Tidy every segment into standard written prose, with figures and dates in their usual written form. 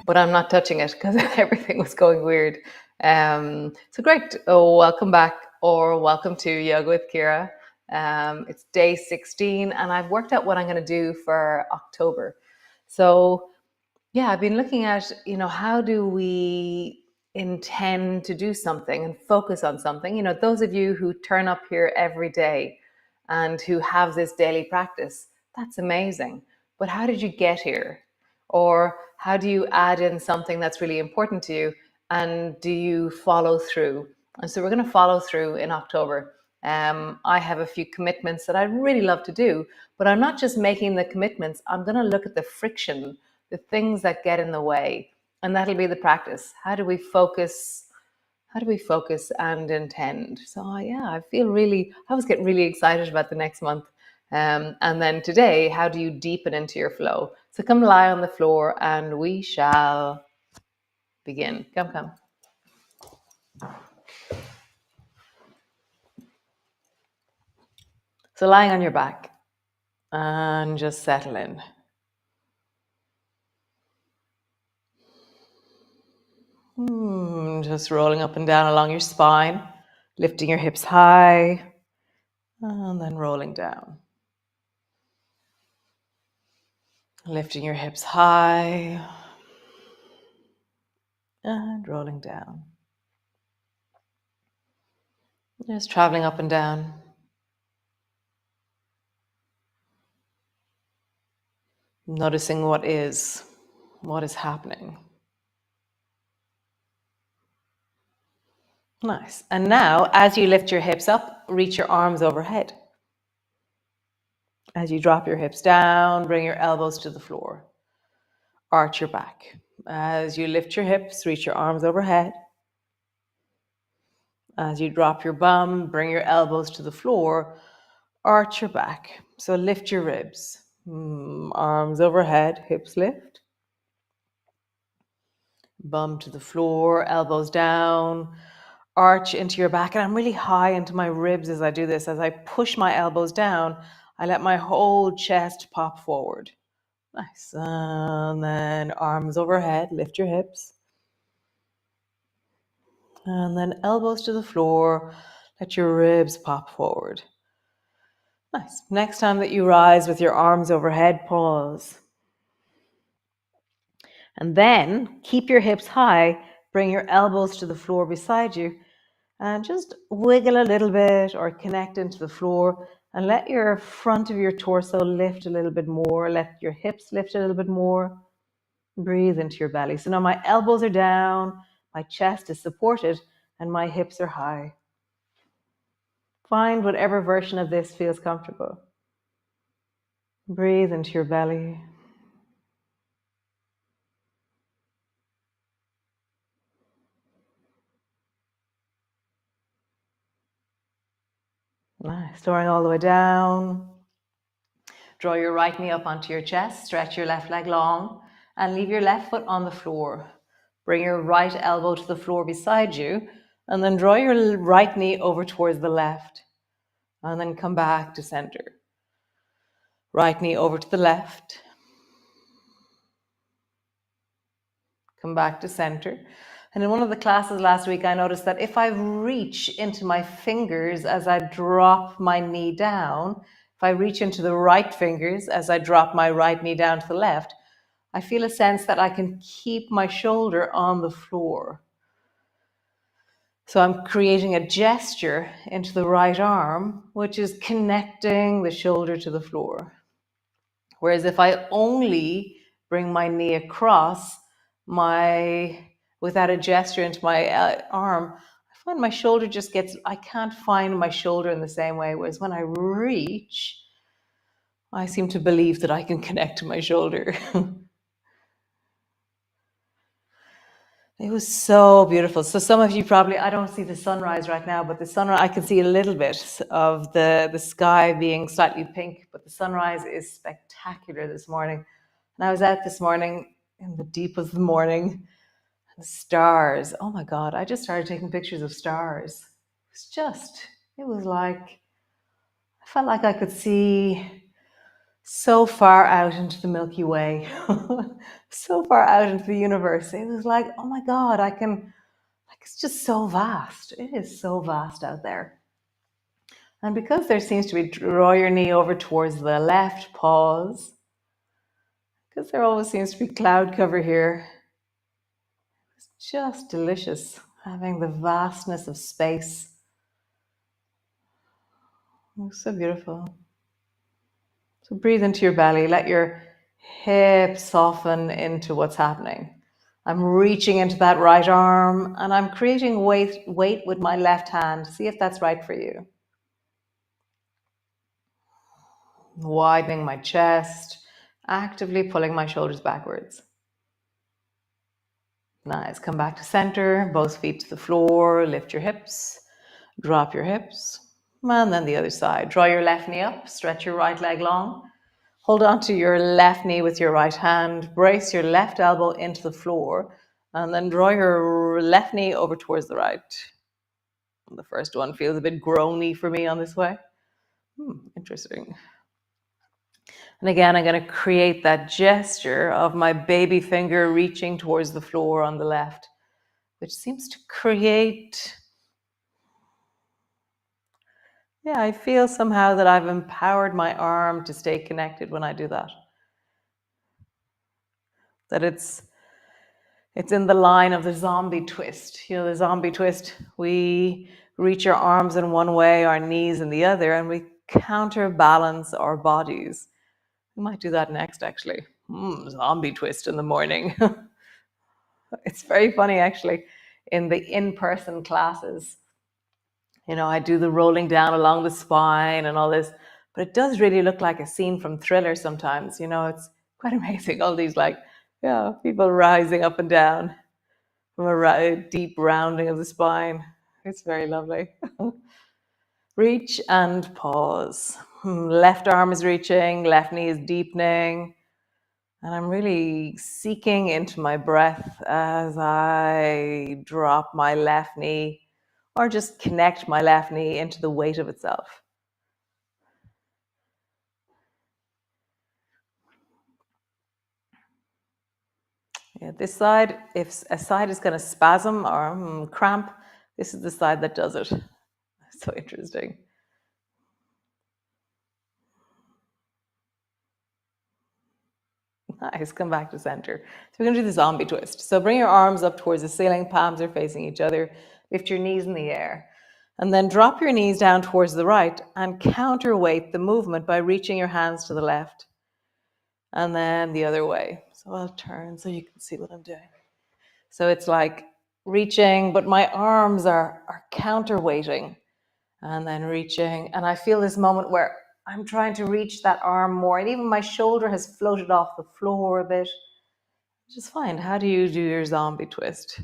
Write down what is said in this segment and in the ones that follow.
but I'm not touching it because everything was going weird. So great. Oh, welcome back or welcome to Yoga with Ciara. It's day 16 and I've worked out what I'm going to do for October. So yeah, I've been looking at, how do we intend to do something and focus on something? Those of you who turn up here every day and who have this daily practice, that's amazing. But how did you get here? Or how do you add in something that's really important to you? And do you follow through? And so we're going to follow through in October. I have a few commitments that I really love to do, but I'm not just making the commitments. I'm going to look at the friction, the things that get in the way, and that'll be the practice. How do we focus and intend? So yeah, I always get really excited about the next month. And then today, how do you deepen into your flow? So come lie on the floor and we shall begin. Come. So lying on your back and just settle in. Just rolling up and down along your spine, lifting your hips high, and then rolling down. Lifting your hips high, and rolling down. Just traveling up and down. Noticing what is happening. Nice. And now, as you lift your hips up, reach your arms overhead. As you drop your hips down, bring your elbows to the floor. Arch your back. As you lift your hips, reach your arms overhead. As you drop your bum, bring your elbows to the floor. Arch your back. So lift your ribs. Arms overhead, hips lift. Bum to the floor, elbows down. Arch into your back, and I'm really high into my ribs as I do this. As I push my elbows down, I let my whole chest pop forward. Nice. And then arms overhead, lift your hips. And then elbows to the floor, let your ribs pop forward. Nice. Next time that you rise with your arms overhead, pause. And then keep your hips high, bring your elbows to the floor beside you, and just wiggle a little bit or connect into the floor and let your front of your torso lift a little bit more. Let your hips lift a little bit more. Breathe into your belly. So now my elbows are down, my chest is supported, and my hips are high. Find whatever version of this feels comfortable. Breathe into your belly. Nice. Lowering all the way down. Draw your right knee up onto your chest. Stretch your left leg long and leave your left foot on the floor. Bring your right elbow to the floor beside you and then draw your right knee over towards the left and then come back to center. Right knee over to the left. Come back to center. And in one of the classes last week, I noticed that if I reach into my fingers as I drop my knee down, if I reach into the right fingers as I drop my right knee down to the left, I feel a sense that I can keep my shoulder on the floor. So I'm creating a gesture into the right arm, which is connecting the shoulder to the floor. Whereas if I only bring my knee across without a gesture into my arm, I find my shoulder I can't find my shoulder in the same way. Whereas when I reach, I seem to believe that I can connect to my shoulder. It was so beautiful. So some of you probably, I don't see the sunrise right now, but the sunrise, I can see a little bit of the sky being slightly pink, but the sunrise is spectacular this morning. And I was out this morning in the deep of the morning, and the stars, oh my God, I just started taking pictures of stars. It was like, I felt like I could see so far out into the Milky Way, so far out into the universe. It was like, oh my God, like, it's just so vast. It is so vast out there. And because there seems to be, draw your knee over towards the left, pause, because there always seems to be cloud cover here. It's just delicious having the vastness of space. Oh, so beautiful. So breathe into your belly. Let your hips soften into what's happening. I'm reaching into that right arm and I'm creating weight with my left hand. See if that's right for you. Widening my chest, actively pulling my shoulders backwards. Nice. Come back to center, both feet to the floor. Lift your hips, drop your hips. And then the other side. Draw your left knee up, stretch your right leg long. Hold on to your left knee with your right hand. Brace your left elbow into the floor. And then draw your left knee over towards the right. The first one feels a bit groany for me on this way. Interesting. And again, I'm going to create that gesture of my baby finger reaching towards the floor on the left, which seems to create, yeah, I feel somehow that I've empowered my arm to stay connected when I do that. That it's in the line of the zombie twist. You know, the zombie twist, we reach our arms in one way, our knees in the other, and we counterbalance our bodies. We might do that next, actually. Zombie twist in the morning. It's very funny, actually, in the in-person classes. You know, I do the rolling down along the spine and all this, but it does really look like a scene from Thriller sometimes. You know, it's quite amazing. All these, like, yeah, people rising up and down from a deep rounding of the spine. It's very lovely. Reach and pause. Left arm is reaching, left knee is deepening. And I'm really seeking into my breath as I drop my left knee or just connect my left knee into the weight of itself. Yeah, this side, if a side is going to spasm or cramp, this is the side that does it. So interesting. Nice, come back to center. So we're going to do the zombie twist. So bring your arms up towards the ceiling, palms are facing each other. Lift your knees in the air. And then drop your knees down towards the right and counterweight the movement by reaching your hands to the left. And then the other way. So I'll turn so you can see what I'm doing. So it's like reaching, but my arms are counterweighting and then reaching. And I feel this moment where I'm trying to reach that arm more. And even my shoulder has floated off the floor a bit. Just find, how do you do your zombie twist?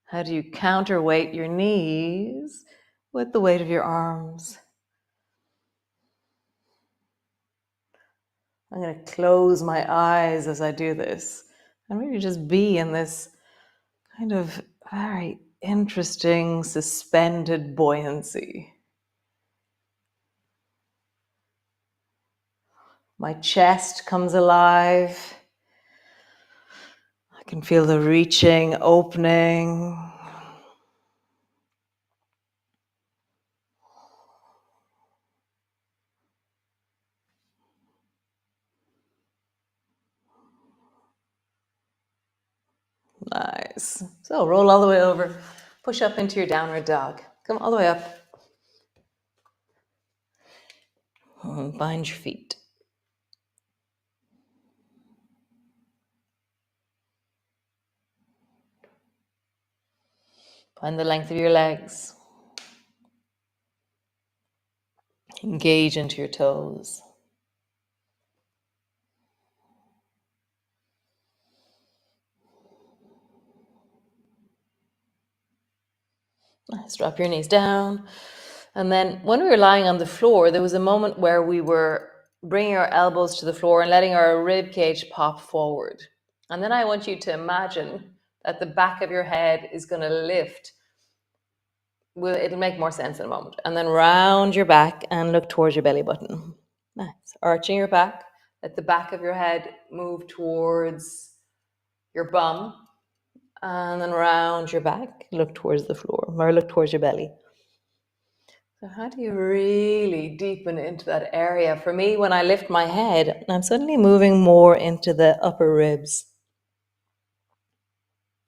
How do you counterweight your knees with the weight of your arms? I'm going to close my eyes as I do this and really just be in this kind of very interesting suspended buoyancy. My chest comes alive. I can feel the reaching, opening. Nice. So roll all the way over. Push up into your downward dog. Come all the way up. Bind your feet. Find the length of your legs. Engage into your toes. Nice. Drop your knees down. And then when we were lying on the floor, there was a moment where we were bringing our elbows to the floor and letting our rib cage pop forward. And then I want you to imagine that the back of your head is going to lift. It'll make more sense in a moment. And then round your back and look towards your belly button. Nice. Arching your back. Let the back of your head move towards your bum. And then round your back. Look towards the floor or look towards your belly. So how do you really deepen into that area? For me, when I lift my head, I'm suddenly moving more into the upper ribs.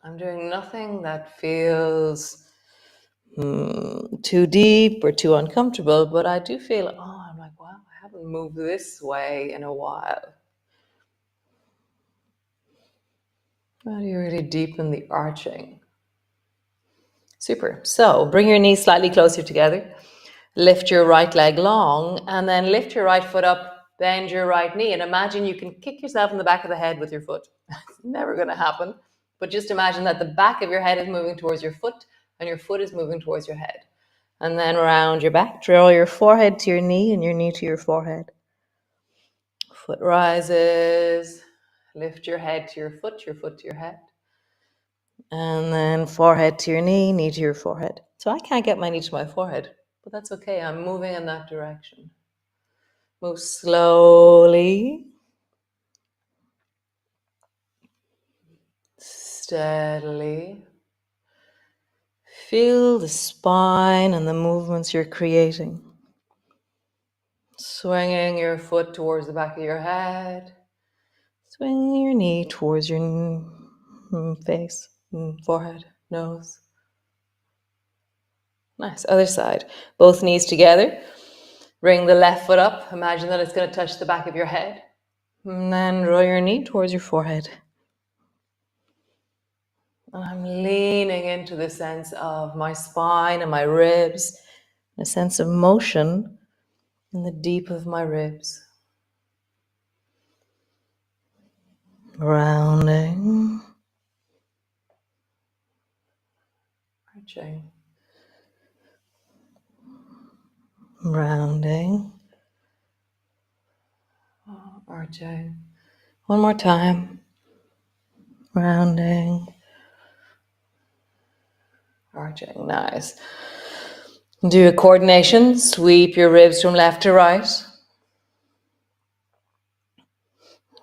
I'm doing nothing that feels too deep or too uncomfortable, but I do feel, I'm like, wow, I haven't moved this way in a while. How do you really deepen the arching? Super. So bring your knees slightly closer together. Lift your right leg long and then lift your right foot up, bend your right knee, and imagine you can kick yourself in the back of the head with your foot. It's never going to happen. But just imagine that the back of your head is moving towards your foot and your foot is moving towards your head. And then round your back, draw your forehead to your knee and your knee to your forehead. Foot rises, lift your head to your foot to your head. And then forehead to your knee to your forehead. So I can't get my knee to my forehead, but that's okay. I'm moving in that direction. Move slowly, steadily. Feel the spine and the movements you're creating. Swinging your foot towards the back of your head. Swinging your knee towards your face, forehead, nose. Nice. Other side. Both knees together. Bring the left foot up. Imagine that it's going to touch the back of your head. And then draw your knee towards your forehead. And I'm leaning into the sense of my spine and my ribs, a sense of motion in the deep of my ribs. Rounding. Arching. Rounding. Arching. One more time. Rounding. Arching. Nice. Do a coordination. Sweep your ribs from left to right.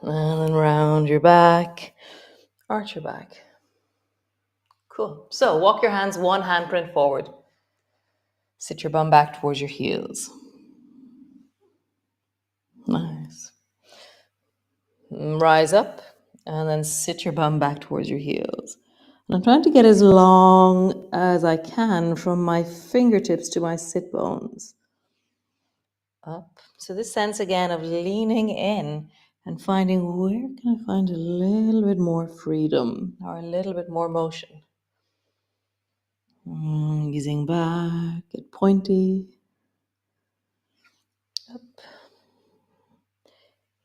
And then round your back. Arch your back. Cool. So walk your hands one handprint forward. Sit your bum back towards your heels. Nice. Rise up and then sit your bum back towards your heels. And I'm trying to get as long as I can from my fingertips to my sit bones. Up. So this sense again of leaning in and finding where can I find a little bit more freedom or a little bit more motion. Easing back, get pointy. Up.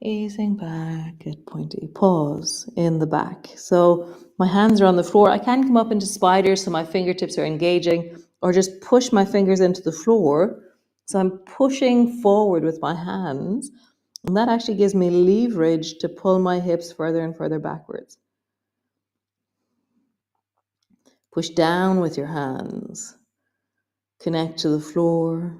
Easing back, get pointy. Pause in the back. So my hands are on the floor. I can come up into spiders so my fingertips are engaging, or just push my fingers into the floor. So I'm pushing forward with my hands, and that actually gives me leverage to pull my hips further and further backwards. Push down with your hands. Connect to the floor.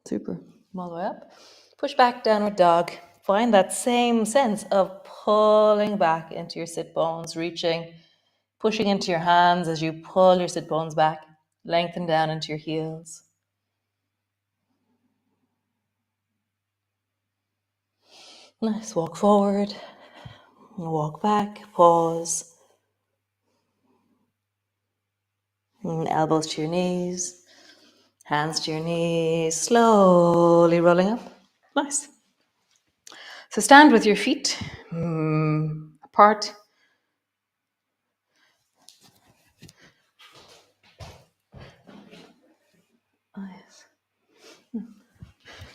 Super. All the way up. Push back, downward dog. Find that same sense of pulling back into your sit bones, reaching, pushing into your hands as you pull your sit bones back. Lengthen down into your heels. Nice. Walk forward. Walk back. Pause. Elbows to your knees. Hands to your knees. Slowly rolling up. Nice. So stand with your feet apart. Nice.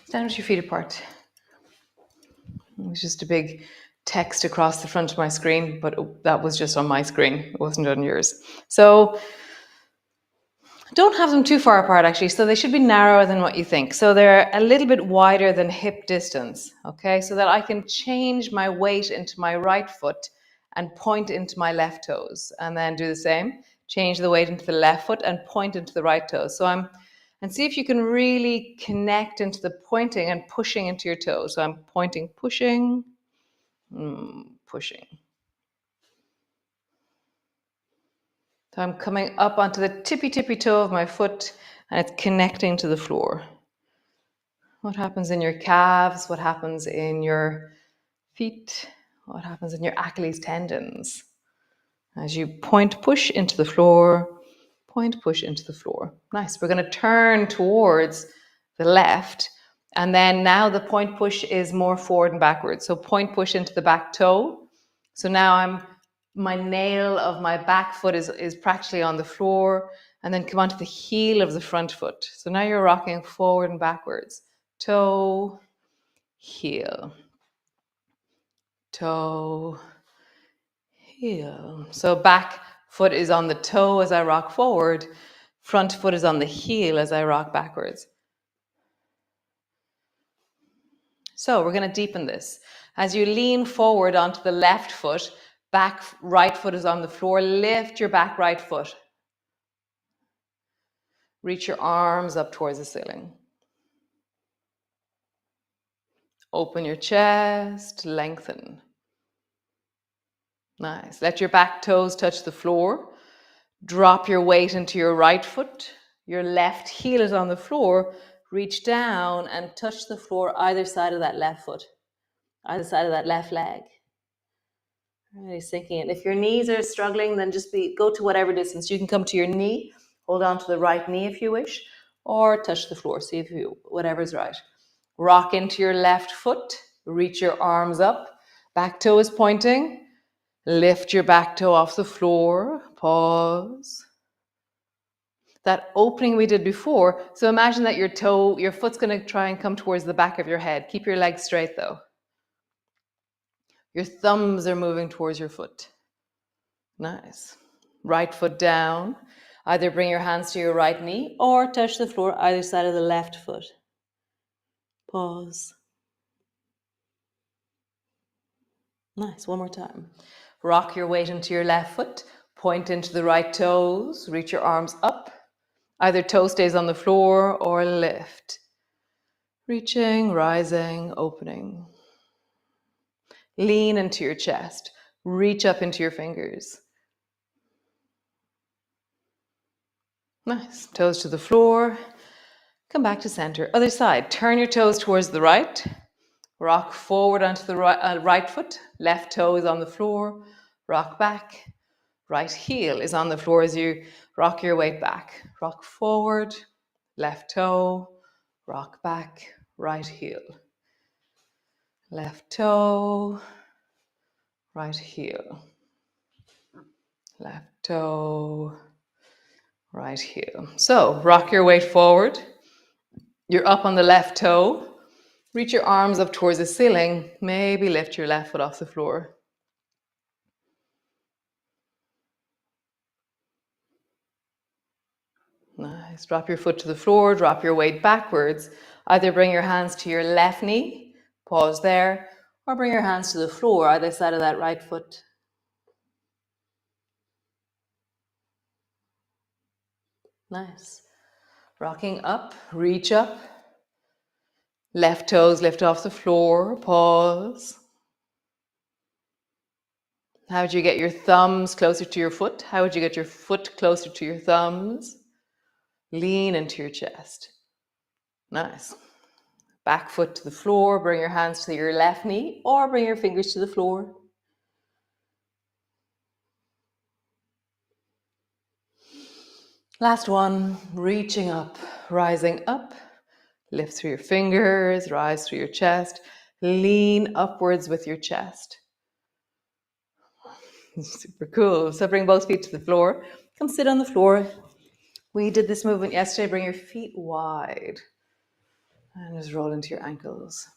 Stand with your feet apart. It was just a big text across the front of my screen, but that was just on my screen. It wasn't on yours. So Don't have them too far apart actually, so they should be narrower than what you think. So they're a little bit wider than hip distance, okay? So that I can change my weight into my right foot and point into my left toes, and then do the same. Change the weight into the left foot and point into the right toes. And see if you can really connect into the pointing and pushing into your toes. So I'm pointing, pushing, pushing. So I'm coming up onto the tippy toe of my foot and it's connecting to the floor. What happens in your calves? What happens in your feet? What happens in your Achilles tendons? As you point, push into the floor, point, push into the floor. Nice. We're going to turn towards the left. And then now the point push is more forward and backwards. So point push into the back toe. So now my nail of my back foot is practically on the floor, and then come onto the heel of the front foot. So now you're rocking forward and backwards. Toe, heel, toe, heel. So back foot is on the toe as I rock forward. Front foot is on the heel as I rock backwards. So we're going to deepen this. As you lean forward onto the left foot, back right foot is on the floor. Lift your back right foot. Reach your arms up towards the ceiling. Open your chest, lengthen. Nice. Let your back toes touch the floor. Drop your weight into your right foot. Your left heel is on the floor. Reach down and touch the floor either side of that left foot, either side of that left leg. Really sinking in. If your knees are struggling, then just go to whatever distance. You can come to your knee, hold on to the right knee if you wish, or touch the floor. See if whatever's right. Rock into your left foot. Reach your arms up. Back toe is pointing. Lift your back toe off the floor. Pause. That opening we did before. So imagine that your foot's going to try and come towards the back of your head. Keep your legs straight though. Your thumbs are moving towards your foot. Nice. Right foot down. Either bring your hands to your right knee or touch the floor either side of the left foot. Pause. Nice. One more time. Rock your weight into your left foot. Point into the right toes. Reach your arms up. Either toe stays on the floor or lift. Reaching, rising, opening. Lean into your chest. Reach up into your fingers. Nice. Toes to the floor. Come back to center. Other side. Turn your toes towards the right. Rock forward onto the right foot. Left toe is on the floor. Rock back. Right heel is on the floor as you rock your weight back. Rock forward. Left toe. Rock back. Right heel. Left toe. Right heel. Left toe. Right heel. So rock your weight forward. You're up on the left toe. Reach your arms up towards the ceiling. Maybe lift your left foot off the floor. Nice. Drop your foot to the floor. Drop your weight backwards. Either bring your hands to your left knee. Pause there. Or bring your hands to the floor, either side of that right foot. Nice. Rocking up. Reach up. Left toes lift off the floor. Pause. How would you get your thumbs closer to your foot? How would you get your foot closer to your thumbs? Lean into your chest. Nice. Back foot to the floor. Bring your hands to your left knee or bring your fingers to the floor. Last one. Reaching up, rising up. Lift through your fingers, rise through your chest. Lean upwards with your chest. Super cool. So bring both feet to the floor. Come sit on the floor. We did this movement yesterday. Bring your feet wide. And just roll into your ankles.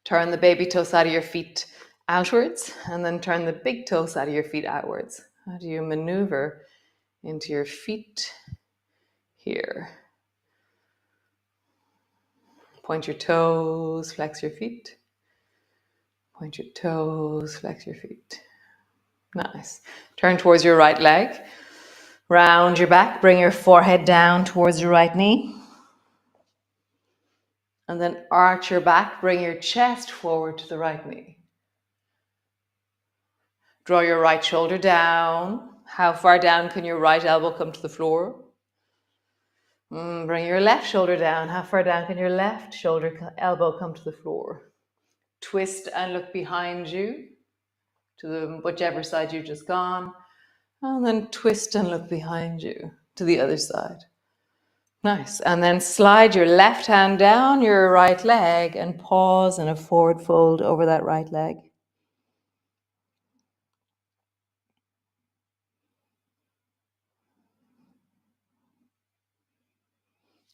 Turn the baby toe side of your feet outwards and then turn the big toe side of your feet outwards. How do you maneuver into your feet here. Point your toes, flex your feet. Point your toes, flex your feet. Nice. Turn towards your right leg. Round your back, bring your forehead down towards your right knee. And then arch your back, bring your chest forward to the right knee. Draw your right shoulder down. How far down can your right elbow come to the floor? Bring your left shoulder down. How far down can your left elbow come to the floor? Twist and look behind you to whichever side you've just gone. And then twist and look behind you to the other side. Nice. And then slide your left hand down your right leg and pause in a forward fold over that right leg.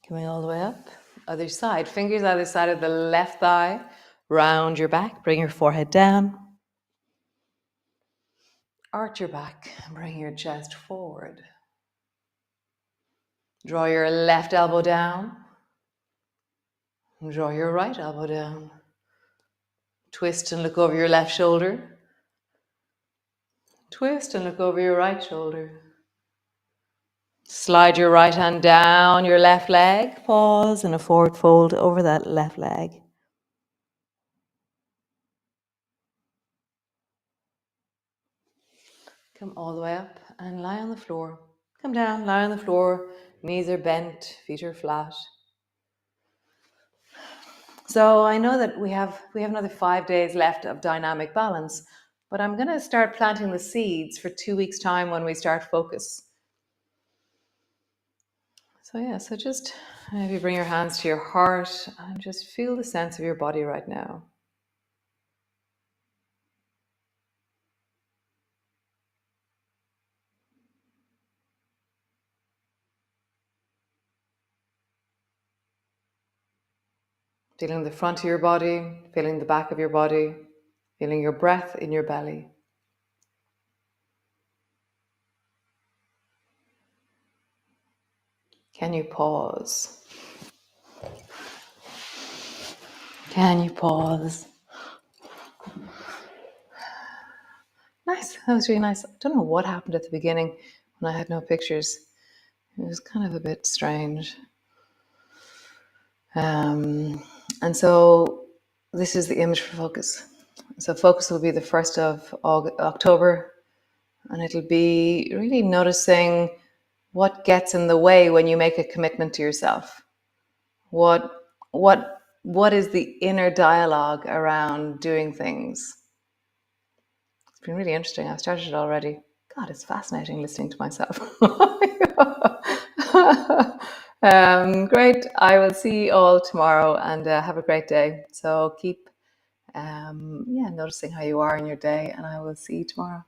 Coming all the way up. Other side. Fingers either side of the left thigh. Round your back. Bring your forehead down. Arch your back and bring your chest forward. Draw your left elbow down. Draw your right elbow down. Twist and look over your left shoulder. Twist and look over your right shoulder. Slide your right hand down your left leg. Pause in a forward fold over that left leg. Come all the way up and lie on the floor. Come down, lie on the floor. Knees are bent, feet are flat. So I know that we have another 5 days left of dynamic balance, but I'm going to start planting the seeds for 2 weeks' time when we start focus. So just maybe bring your hands to your heart and just feel the sense of your body right now. Feeling the front of your body, feeling the back of your body, feeling your breath in your belly. Can you pause? Can you pause? Nice. That was really nice. I don't know what happened at the beginning when I had no pictures. It was kind of a bit strange. And so this is the image for focus. So focus will be the 1st of October, and it'll be really noticing what gets in the way when you make a commitment to yourself. What is the inner dialogue around doing things? It's been really interesting. I've started it already. God, it's fascinating listening to myself. Great. I will see you all tomorrow and have a great day. So keep noticing how you are in your day, and I will see you tomorrow.